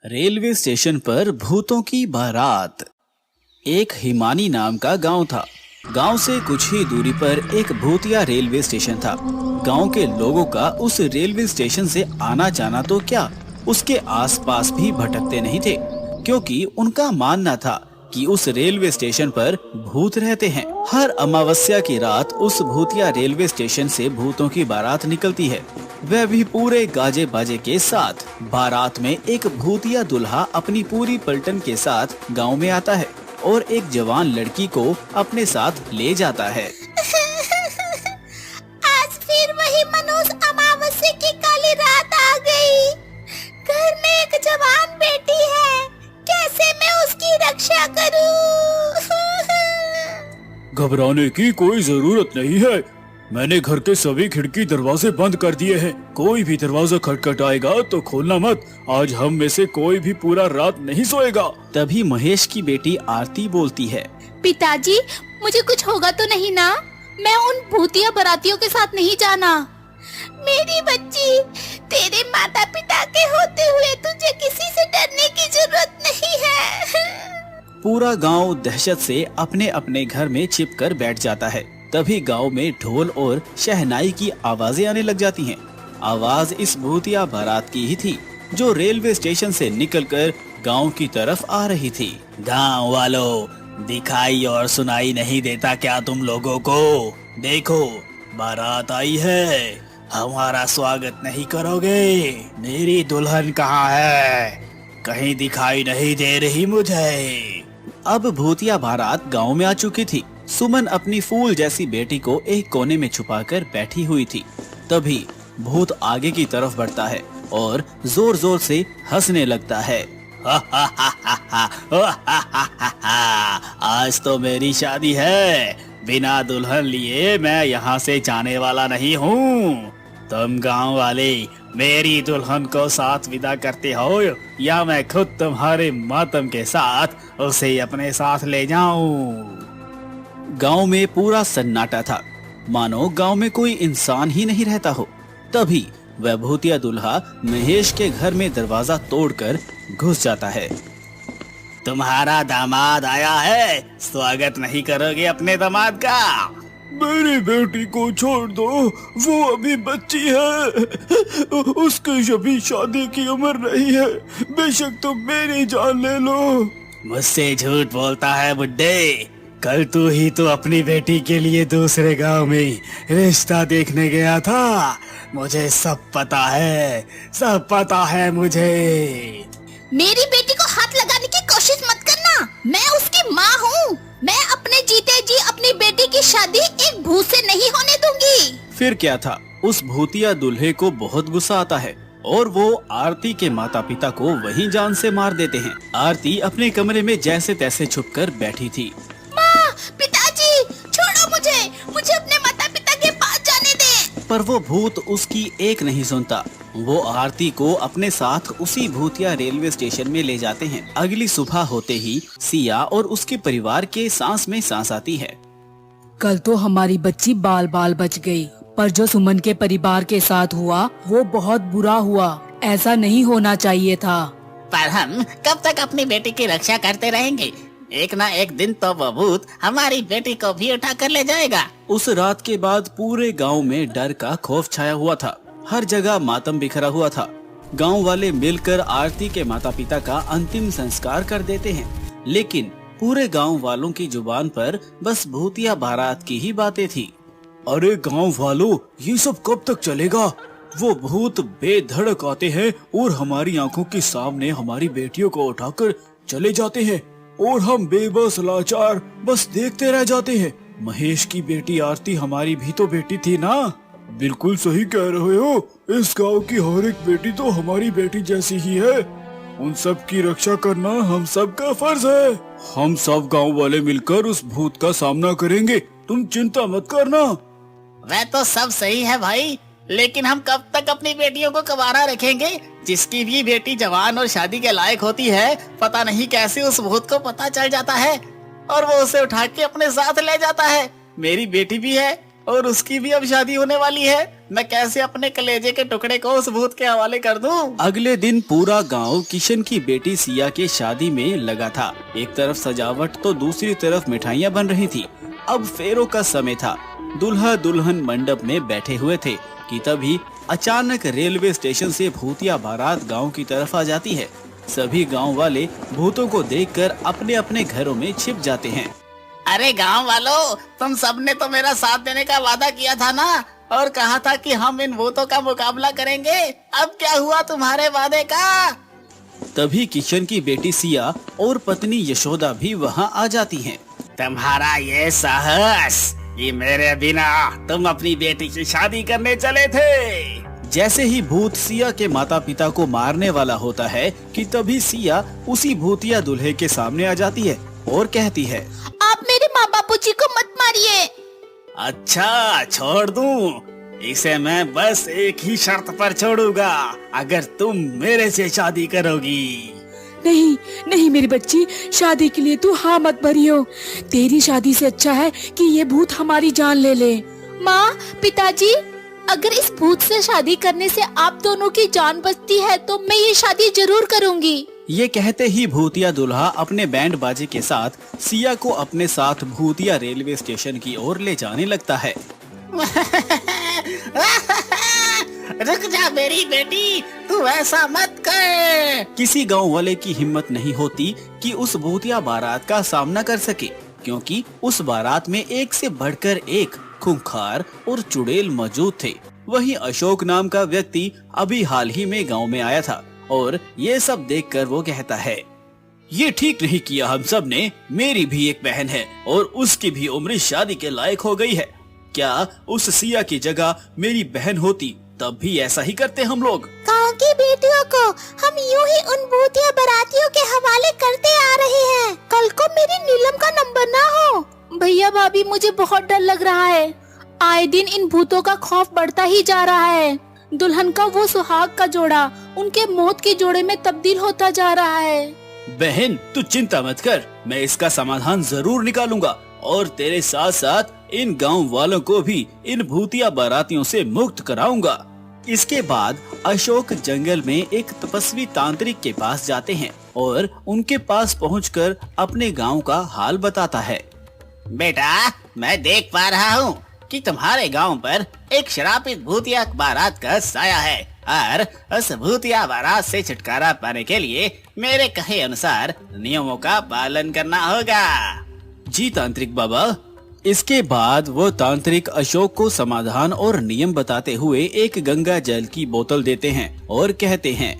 Railway station पर भूतों की बारात। एक हिमानी नाम का गांव था। गांव से कुछ ही दूरी पर एक भूतिया रेलवे स्टेशन था। गांव के लोगों का उस रेलवे स्टेशन से आना जाना तो क्या, उसके आसपास भी भटकते नहीं थे, क्योंकि उनका मानना था कि उस रेलवे स्टेशन पर भूत रहते हैं। हर अमावस्या की रात उस भूतिया रेलवे स्टेशन से भूतों की बारात निकलती है, वह भी पूरे गाजे बाजे के साथ। बारात में एक भूतिया दुल्हा अपनी पूरी पलटन के साथ गांव में आता है और एक जवान लड़की को अपने साथ ले जाता है। आज फिर वही मनोज अमावस्या की काली रात आ गई। घर में एक जवान बेटी है, कैसे मैं उसकी रक्षा करूं? घबराने की कोई जरूरत नहीं है। मैंने घर के सभी खिड़की दरवाजे बंद कर दिए हैं। कोई भी दरवाजा खटखटाएगा तो खोलना मत। आज हम में से कोई भी पूरा रात नहीं सोएगा। तभी महेश की बेटी आरती बोलती है, पिताजी, मुझे कुछ होगा तो नहीं ना? मैं उन भूतिया बारातियों के साथ नहीं जाना। मेरी बच्ची, तेरे माता पिता के होते हुए तुझे किसी से डरने की जरूरत नहीं है। पूरा गांव दहशत से अपने अपने घर में छिपकर बैठ जाता है। तभी गांव में ढोल और शहनाई की आवाजें आने लग जाती हैं। आवाज इस भूतिया बारात की ही थी, जो रेलवे स्टेशन से निकलकर गांव की तरफ आ रही थी। गांव वालों, दिखाई और सुनाई नहीं देता क्या तुम लोगों को? देखो, बारात आई है, हमारा स्वागत नहीं करोगे? मेरी दुल्हन कहाँ है? कहीं दिखाई नहीं दे रही मुझे। अब भूतिया बारात गांव में आ चुकी थी। सुमन अपनी फूल जैसी बेटी को एक कोने में छुपाकर बैठी हुई थी। तभी भूत आगे की तरफ बढ़ता है और जोर जोर से हंसने लगता है। आज तो मेरी शादी है, बिना दुल्हन लिए मैं यहाँ से जाने वाला नहीं हूँ। तुम गांव वाले मेरी दुल्हन को साथ विदा करते हो या मैं खुद तुम्हारे मातम के साथ उसे अपने साथ ले जाऊं। गांव में पूरा सन्नाटा था, मानो गांव में कोई इंसान ही नहीं रहता हो। तभी वह भूतिया दुल्हा महेश के घर में दरवाजा तोड़कर घुस जाता है। तुम्हारा दामाद आया है, स्वागत नहीं करोगे अपने दामाद का? मेरी बेटी को छोड़ दो, वो अभी बच्ची है। उसकी अभी शादी की उम्र नहीं है। बेशक तुम मेरी जान ले लो। मुझसे झूठ बोलता है बुड्ढे। कल तू ही तो अपनी बेटी के लिए दूसरे गांव में रिश्ता देखने गया था। मुझे सब पता है, सब पता है मुझे। मेरी बेटी को हाथ लगाने की कोशिश मत करना। मैं उसकी माँ हूँ। मैं अपने जीते जी अपनी बेटी की शादी एक भूत से नहीं होने दूंगी। फिर क्या था, उस भूतिया दूल्हे को बहुत गुस्सा आता है और वो आरती के माता पिता को वहीं जान से मार देते हैं। आरती अपने कमरे में जैसे तैसे छुपकर बैठी थी। माँ, पिताजी, छोड़ो मुझे, मुझे अपने माता पिता के पास जाने दे। पर वो भूत उसकी एक नहीं सुनता। वो आरती को अपने साथ उसी भूतिया रेलवे स्टेशन में ले जाते हैं। अगली सुबह होते ही सिया और उसके परिवार के सांस में सांस आती है। कल तो हमारी बच्ची बाल बाल बच गई, पर जो सुमन के परिवार के साथ हुआ वो बहुत बुरा हुआ। ऐसा नहीं होना चाहिए था। पर हम कब तक अपनी बेटी की रक्षा करते रहेंगे? एक ना एक दिन तो वो भूत हमारी बेटी को भी उठा कर ले जाएगा। उस रात के बाद पूरे गांव में डर का खौफ छाया हुआ था। हर जगह मातम बिखरा हुआ था। गांव वाले मिलकर आरती के माता पिता का अंतिम संस्कार कर देते हैं, लेकिन पूरे गांव वालों की जुबान पर बस भूतिया बारात की ही बातें थी। अरे गांव वालों, ये सब कब तक चलेगा? वो भूत बेधड़क आते हैं और हमारी आंखों के सामने हमारी बेटियों को उठाकर चले जाते हैं और हम बेबस लाचार बस देखते रह जाते हैं। महेश की बेटी आरती हमारी भी तो बेटी थी ना? बिल्कुल सही कह रहे हो। इस गांव की हर एक बेटी तो हमारी बेटी जैसी ही है। उन सब की रक्षा करना हम सब का फर्ज है। हम सब गांव वाले मिलकर उस भूत का सामना करेंगे, तुम चिंता मत करना। वह तो सब सही है भाई, लेकिन हम कब तक अपनी बेटियों को कवारा रखेंगे? जिसकी भी बेटी जवान और शादी के लायक होती है, पता नहीं कैसे उस भूत को पता चल जाता है और वो उसे उठा के अपने साथ ले जाता है। मेरी बेटी भी है और उसकी भी अब शादी होने वाली है। मैं कैसे अपने कलेजे के टुकड़े को उस भूत के हवाले कर दूं? अगले दिन पूरा गांव किशन की बेटी सिया के शादी में लगा था। एक तरफ सजावट तो दूसरी तरफ मिठाइयाँ बन रही थी। अब फेरों का समय था। दूल्हा दुल्हन मंडप में बैठे हुए थे कि तभी अचानक रेलवे स्टेशन से भूतिया बारात गांव की तरफ आ जाती है। सभी गांव वाले भूतों को देखकर अपने अपने घरों में छिप जाते हैं। अरे गांव वालों, तुम सबने तो मेरा साथ देने का वादा किया था ना, और कहा था कि हम इन भूतों का मुकाबला करेंगे। अब क्या हुआ तुम्हारे वादे का? तभी किशन की बेटी सिया और पत्नी यशोदा भी वहाँ आ जाती हैं। तुम्हारा ये साहस कि मेरे बिना तुम अपनी बेटी की शादी करने चले थे। जैसे ही भूत सिया के माता पिता को मारने वाला होता है कि तभी सिया उसी भूतिया दूल्हे के सामने आ जाती है और कहती है, आप मेरे माँ बापू जी को मत मारिए। अच्छा, छोड़ दूं? इसे मैं बस एक ही शर्त पर छोड़ूंगा, अगर तुम मेरे से शादी करोगी। नहीं नहीं मेरी बच्ची, शादी के लिए तू हाँ मत भरियो। तेरी शादी से अच्छा है कि ये भूत हमारी जान ले ले। माँ, पिताजी, अगर इस भूत से शादी करने से आप दोनों की जान बचती है तो मैं ये शादी जरूर करूँगी। ये कहते ही भूतिया दूल्हा अपने बैंड बाजे के साथ सिया को अपने साथ भूतिया रेलवे स्टेशन की ओर ले जाने लगता है। रुक जा मेरी बेटी, तू ऐसा मत कर। किसी गांव वाले की हिम्मत नहीं होती कि उस भूतिया बारात का सामना कर सके, क्योंकि उस बारात में एक से बढ़कर एक खूंखार और चुड़ैल मौजूद थे। वहीं अशोक नाम का व्यक्ति अभी हाल ही में गांव में आया था और ये सब देखकर वो कहता है, ये ठीक नहीं किया हम सब ने। मेरी भी एक बहन है और उसकी भी उम्र शादी के लायक हो गई है। क्या उस सिया की जगह मेरी बहन होती तब भी ऐसा ही करते हम लोग। गाँव की बेटियों को हम यूं ही उन भूतिया बारातियों के हवाले करते आ रहे हैं। कल को मेरी नीलम का नंबर ना हो। भैया भाभी, मुझे बहुत डर लग रहा है। आए दिन इन भूतों का खौफ बढ़ता ही जा रहा है। दुल्हन का वो सुहाग का जोड़ा उनके मौत के जोड़े में तब्दील होता जा रहा है। बहन, तू चिंता मत कर, मैं इसका समाधान जरूर निकालूंगा और तेरे साथ साथ इन गांव वालों को भी इन भूतिया बारातियों से मुक्त कराऊंगा। इसके बाद अशोक जंगल में एक तपस्वी तांत्रिक के पास जाते हैं और उनके पास पहुंचकर अपने गांव का हाल बताता है। बेटा, मैं देख पा रहा हूँ कि तुम्हारे गांव पर एक शराबित भूतिया बारात का साया है और उस भूतिया बारात से छुटकारा पाने के लिए मेरे कहे अनुसार नियमों का पालन करना होगा। जी तांत्रिक बाबा। इसके बाद वो तांत्रिक अशोक को समाधान और नियम बताते हुए एक गंगा जल की बोतल देते हैं और कहते हैं,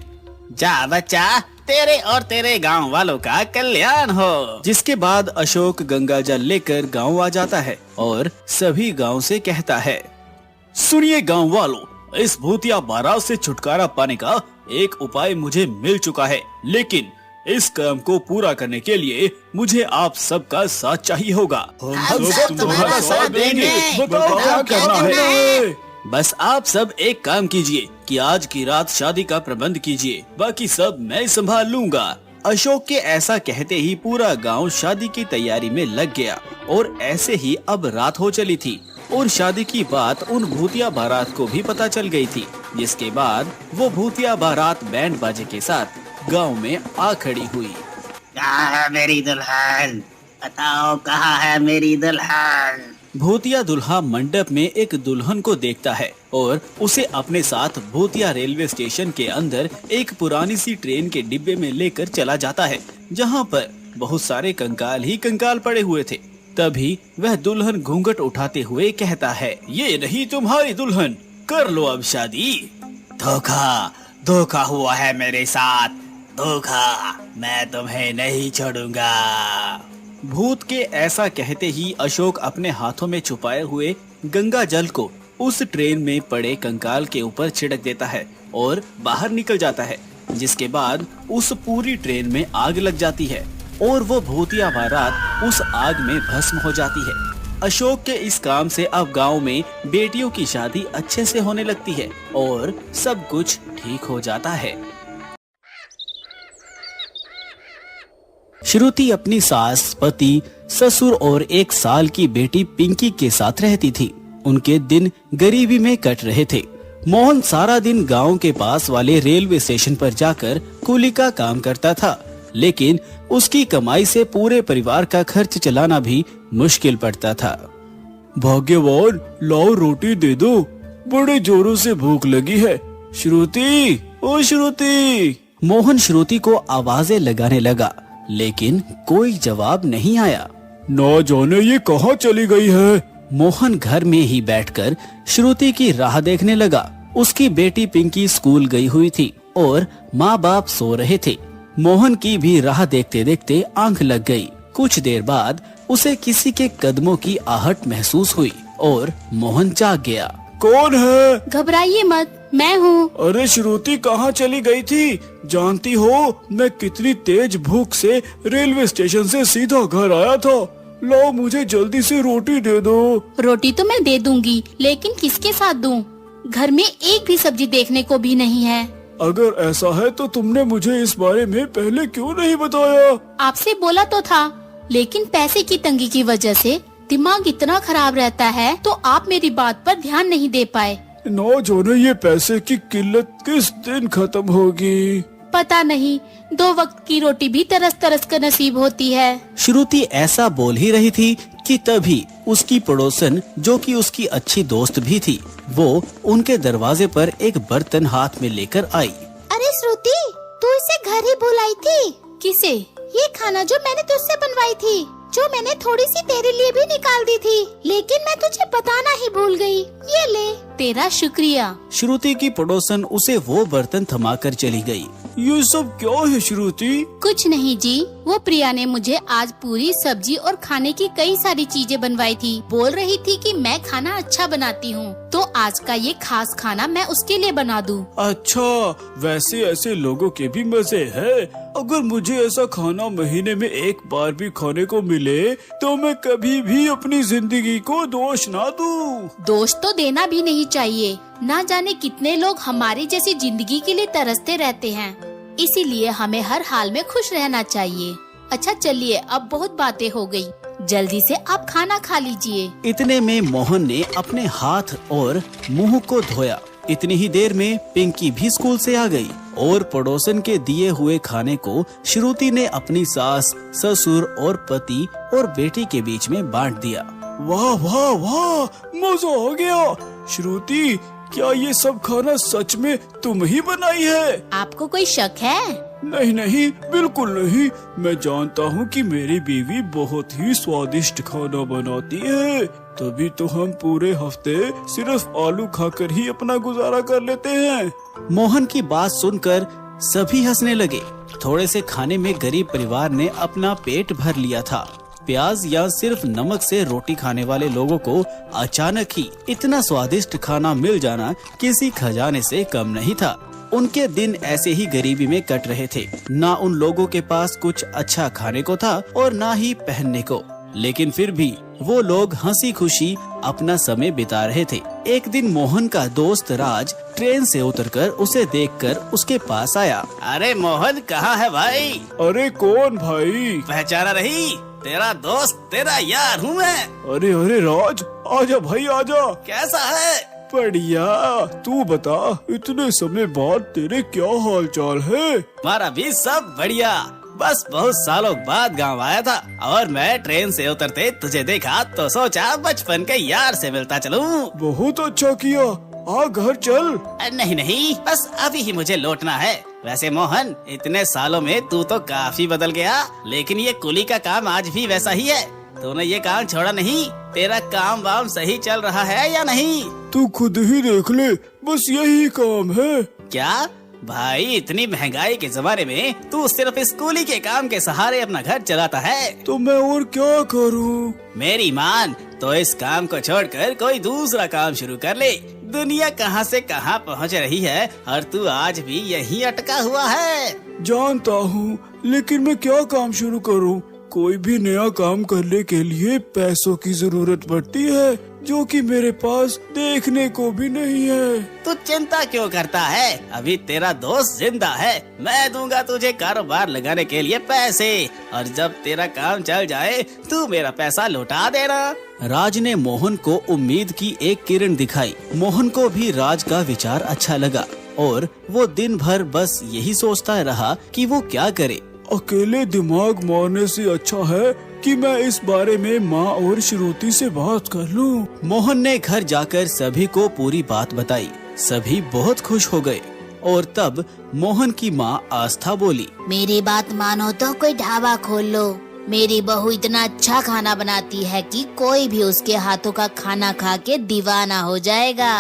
जा बच्चा, तेरे और तेरे गांव वालों का कल्याण हो। जिसके बाद अशोक गंगा जल लेकर गांव आ जाता है और सभी गांव से कहता है, सुनिए गांव वालों, इस भूतिया बारात से छुटकारा पाने का एक उपाय मुझे मिल चुका है, लेकिन इस काम को पूरा करने के लिए मुझे आप सबका साथ चाहिए होगा। हम सब तुम्हारा साथ देंगे। बताओ क्या करना है। है। बस आप सब एक काम कीजिए कि आज की रात शादी का प्रबंध कीजिए, बाकी सब मैं संभाल लूंगा। अशोक के ऐसा कहते ही पूरा गांव शादी की तैयारी में लग गया और ऐसे ही अब रात हो चली थी और शादी की बात उन भूतिया बारात को भी पता चल गई थी। जिसके बाद वो भूतिया बारात बैंड बाजे के साथ गांव में आ खड़ी हुई। कहाँ है मेरी दुल्हन? बताओ, कहाँ है मेरी दुल्हन? भूतिया दुल्हा मंडप में एक दुल्हन को देखता है और उसे अपने साथ भूतिया रेलवे स्टेशन के अंदर एक पुरानी सी ट्रेन के डिब्बे में लेकर चला जाता है, जहां पर बहुत सारे कंकाल ही कंकाल पड़े हुए थे। तभी वह दुल्हन घूंघट उठाते हुए कहता है, ये नहीं तुम्हारी दुल्हन, कर लो अब शादी। धोखा हुआ है मेरे साथ, धोखा। मैं तुम्हें नहीं छोड़ूंगा। भूत के ऐसा कहते ही अशोक अपने हाथों में छुपाए हुए गंगा जल को उस ट्रेन में पड़े कंकाल के ऊपर छिड़क देता है और बाहर निकल जाता है। जिसके बाद उस पूरी ट्रेन में आग लग जाती है और वो भूतिया बारात उस आग में भस्म हो जाती है। अशोक के इस काम से अब गांव में बेटियों की शादी अच्छे से होने लगती है और सब कुछ ठीक हो जाता है। श्रुति अपनी सास, पति, ससुर और 1 साल की बेटी पिंकी के साथ रहती थी। उनके दिन गरीबी में कट रहे थे। मोहन सारा दिन गांव के पास वाले रेलवे स्टेशन पर जाकर कूली का काम करता था, लेकिन उसकी कमाई से पूरे परिवार का खर्च चलाना भी मुश्किल पड़ता था। भाग्यवान, लाओ रोटी दे दो, बड़े जोरों से भूख लगी है। श्रुति, ओ श्रुति। मोहन श्रुति को आवाजें लगाने लगा, लेकिन कोई जवाब नहीं आया। ना जाने ये कहाँ चली गई है। मोहन घर में ही बैठकर श्रुति की राह देखने लगा। उसकी बेटी पिंकी स्कूल गई हुई थी और माँ बाप सो रहे थे। मोहन की भी राह देखते देखते आंख लग गई। कुछ देर बाद उसे किसी के कदमों की आहट महसूस हुई और मोहन जाग गया। कौन है? घबराइए मत, मैं हूँ। अरे श्रुति कहाँ चली गई थी? जानती हो मैं कितनी तेज भूख से रेलवे स्टेशन से सीधा घर आया था। लो मुझे जल्दी से रोटी दे दो। रोटी तो मैं दे दूंगी, लेकिन किसके साथ दूं? घर में एक भी सब्जी देखने को भी नहीं है। अगर ऐसा है तो तुमने मुझे इस बारे में पहले क्यों नहीं बताया? आपसे बोला तो था, लेकिन पैसे की तंगी की वजह से दिमाग इतना खराब रहता है, तो आप मेरी बात पर ध्यान नहीं दे पाए। ना जाने ये पैसे की किल्लत किस दिन खत्म होगी। पता नहीं, 2 वक्त की रोटी भी तरस तरस कर नसीब होती है। श्रुति ऐसा बोल ही रही थी कि तभी उसकी पड़ोसन, जो कि उसकी अच्छी दोस्त भी थी, वो उनके दरवाजे पर एक बर्तन हाथ में लेकर आई। अरे श्रुति, तू इसे घर ही बुलाई थी? किसे? ये खाना जो मैंने तुझसे बनवाई थी, जो मैंने थोड़ी सी तेरे लिए भी निकाल दी थी, लेकिन मैं तुझे बताना ही भूल गई। ये ले। तेरा शुक्रिया। श्रुति की पड़ोसन उसे वो बर्तन थमाकर चली गई। ये सब क्या है श्रुति? कुछ नहीं जी, वो प्रिया ने मुझे आज पूरी सब्जी और खाने की कई सारी चीजें बनवाई थी। बोल रही थी कि मैं खाना अच्छा बनाती हूँ, तो आज का ये खास खाना मैं उसके लिए बना दूँ। अच्छा, वैसे ऐसे लोगों के भी मजे है। अगर मुझे ऐसा खाना महीने में एक बार भी खाने को मिले तो मैं कभी भी अपनी जिंदगी को दोष ना दूं। दोष तो देना भी नहीं चाहिए। ना जाने कितने लोग हमारी जैसी जिंदगी के लिए तरसते रहते हैं, इसीलिए हमें हर हाल में खुश रहना चाहिए। अच्छा चलिए, अब बहुत बातें हो गई, जल्दी से आप खाना खा लीजिए। इतने में मोहन ने अपने हाथ और मुंह को धोया। इतनी ही देर में पिंकी भी स्कूल से आ गई और पड़ोसन के दिए हुए खाने को श्रुति ने अपनी सास, ससुर और पति और बेटी के बीच में बांट दिया। वाह वाह वाह, मजा आ गया। श्रुति, क्या ये सब खाना सच में तुम ही बनाई है? आपको कोई शक है? नहीं नहीं, बिल्कुल नहीं। मैं जानता हूँ कि मेरी बीवी बहुत ही स्वादिष्ट खाना बनाती है, तभी तो हम पूरे हफ्ते सिर्फ आलू खाकर ही अपना गुजारा कर लेते हैं। मोहन की बात सुनकर सभी हंसने लगे। थोड़े से खाने में गरीब परिवार ने अपना पेट भर लिया था। प्याज या सिर्फ नमक से रोटी खाने वाले लोगों को अचानक ही इतना स्वादिष्ट खाना मिल जाना किसी खजाने से कम नहीं था। उनके दिन ऐसे ही गरीबी में कट रहे थे। ना उन लोगों के पास कुछ अच्छा खाने को था और ना ही पहनने को, लेकिन फिर भी वो लोग हंसी खुशी अपना समय बिता रहे थे। एक दिन मोहन का दोस्त राज ट्रेन से उतरकर उसे देखकर उसके पास आया। अरे मोहन, कहाँ है भाई? अरे कौन भाई? पहचाना नहीं? तेरा दोस्त, तेरा यार हूँ मैं। अरे अरे राज, आजा भाई आजा। कैसा है? बढ़िया, तू बता, इतने समय बाद तेरे क्या हाल चाल है? हमारा भी सब बढ़िया। बस बहुत सालों बाद गांव आया था और मैं ट्रेन से उतरते तुझे देखा तो सोचा बचपन के यार से मिलता चलूं। बहुत अच्छा किया, आ घर चल। नहीं नहीं, बस अभी ही मुझे लौटना है। वैसे मोहन, इतने सालों में तू तो काफी बदल गया, लेकिन ये कुली का काम आज भी वैसा ही है। तूने ये काम छोड़ा नहीं? तेरा काम वाम सही चल रहा है या नहीं? तू खुद ही देख ले, बस यही काम है। क्या भाई, इतनी महंगाई के जमाने में तू सिर्फ इस कुली के काम के सहारे अपना घर चलाता है? तो मैं और क्या करूं? मेरी मान, तो इस काम को छोड़कर कोई दूसरा काम शुरू कर ले। दुनिया कहां से कहां पहुंच रही है और तू आज भी यहीं अटका हुआ है। जानता हूँ, लेकिन मैं क्या काम शुरू करूँ? कोई भी नया काम करने के लिए पैसों की जरूरत पड़ती है, जो कि मेरे पास देखने को भी नहीं है। तू चिंता क्यों करता है? अभी तेरा दोस्त जिंदा है। मैं दूंगा तुझे कारोबार लगाने के लिए पैसे, और जब तेरा काम चल जाए तू मेरा पैसा लौटा देना। राज ने मोहन को उम्मीद की एक किरण दिखाई। मोहन को भी राज का विचार अच्छा लगा और वो दिन भर बस यही सोचता रहा कि वो क्या करे। अकेले दिमाग मारने से अच्छा है कि मैं इस बारे में माँ और श्रुति से बात कर लूं। मोहन ने घर जाकर सभी को पूरी बात बताई। सभी बहुत खुश हो गए और तब मोहन की माँ आस्था बोली, मेरी बात मानो तो कोई ढाबा खोल लो। मेरी बहू इतना अच्छा खाना बनाती है कि कोई भी उसके हाथों का खाना खा के दीवाना हो जाएगा।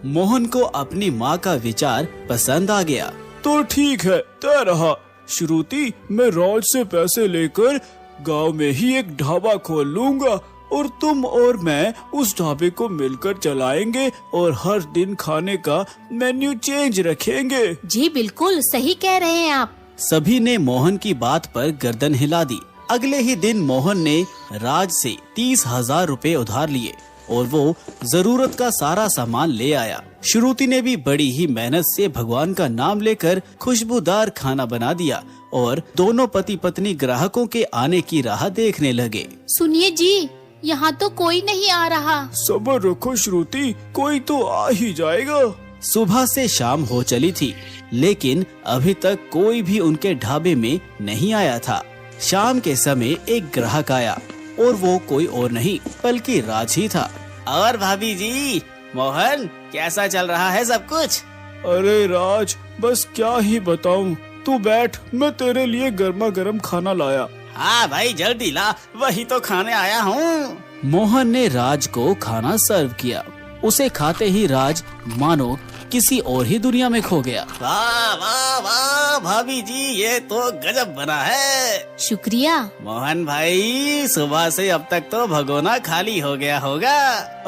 मोहन को अपनी माँ का विचार पसंद आ गया। तो ठीक है, तय रहा। श्रुति, मैं राज से पैसे लेकर गांव में ही एक ढाबा खोल लूंगा और तुम और मैं उस ढाबे को मिलकर चलाएंगे और हर दिन खाने का मेन्यू चेंज रखेंगे। जी बिल्कुल सही कह रहे हैं आप। सभी ने मोहन की बात पर गर्दन हिला दी। अगले ही दिन मोहन ने राज से 30,000 रुपए उधार लिए और वो जरूरत का सारा सामान ले आया। श्रुति ने भी बड़ी ही मेहनत से भगवान का नाम लेकर खुशबूदार खाना बना दिया और दोनों पति पत्नी ग्राहकों के आने की राह देखने लगे। सुनिए जी, यहाँ तो कोई नहीं आ रहा। सब्र रखो श्रुति, कोई तो आ ही जाएगा। सुबह से शाम हो चली थी, लेकिन अभी तक कोई भी उनके ढाबे में नहीं आया था। शाम के समय एक ग्राहक आया और वो कोई और नहीं बल्कि राज ही था। और भाभी जी, मोहन, कैसा चल रहा है सब कुछ? अरे राज, बस क्या ही बताऊं। तू बैठ, मैं तेरे लिए गर्मा गर्म खाना लाया। हाँ भाई, जल्दी ला, वही तो खाने आया हूँ। मोहन ने राज को खाना सर्व किया। उसे खाते ही राज मानो किसी और ही दुनिया में खो गया। वाह वाह वाह भाभी जी, ये तो गजब बना है। शुक्रिया। मोहन भाई, सुबह से अब तक तो भगोना खाली हो गया होगा।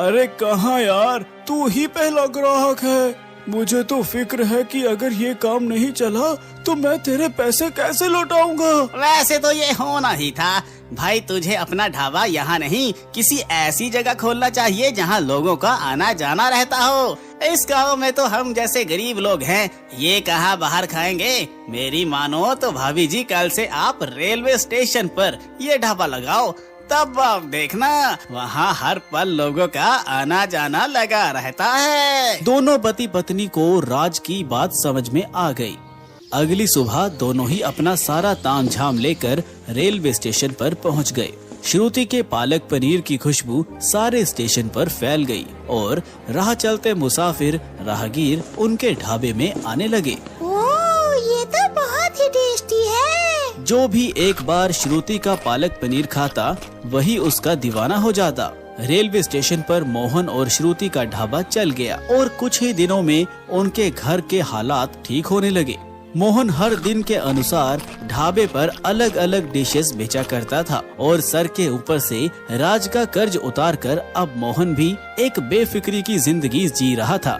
अरे कहाँ यार, तू ही पहला ग्राहक है। मुझे तो फिक्र है कि अगर ये काम नहीं चला तो मैं तेरे पैसे कैसे लौटाऊंगा। वैसे तो ये होना ही था भाई। तुझे अपना ढाबा यहाँ नहीं, किसी ऐसी जगह खोलना चाहिए जहाँ लोगों का आना जाना रहता हो। इस गाँव में तो हम जैसे गरीब लोग हैं, ये कहाँ बाहर खाएंगे। मेरी मानो तो भाभी जी, कल से आप रेलवे स्टेशन पर ये ढाबा लगाओ, तब आप देखना वहाँ हर पल लोगों का आना जाना लगा रहता है। दोनों पति पत्नी को राज की बात समझ में आ गई। अगली सुबह दोनों ही अपना सारा तामझाम लेकर रेलवे स्टेशन पर पहुंच गए। श्रुति के पालक पनीर की खुशबू सारे स्टेशन पर फैल गई और राह चलते मुसाफिर राहगीर उनके ढाबे में आने लगे। ओह, ये तो बहुत ही टेस्टी है। जो भी एक बार श्रुति का पालक पनीर खाता वही उसका दीवाना हो जाता। रेलवे स्टेशन पर मोहन और श्रुति का ढाबा चल गया और कुछ ही दिनों में उनके घर के हालात ठीक होने लगे। मोहन हर दिन के अनुसार ढाबे पर अलग अलग डिशेस बेचा करता था और सर के ऊपर से राज का कर्ज उतारकर अब मोहन भी एक बेफिक्री की जिंदगी जी रहा था।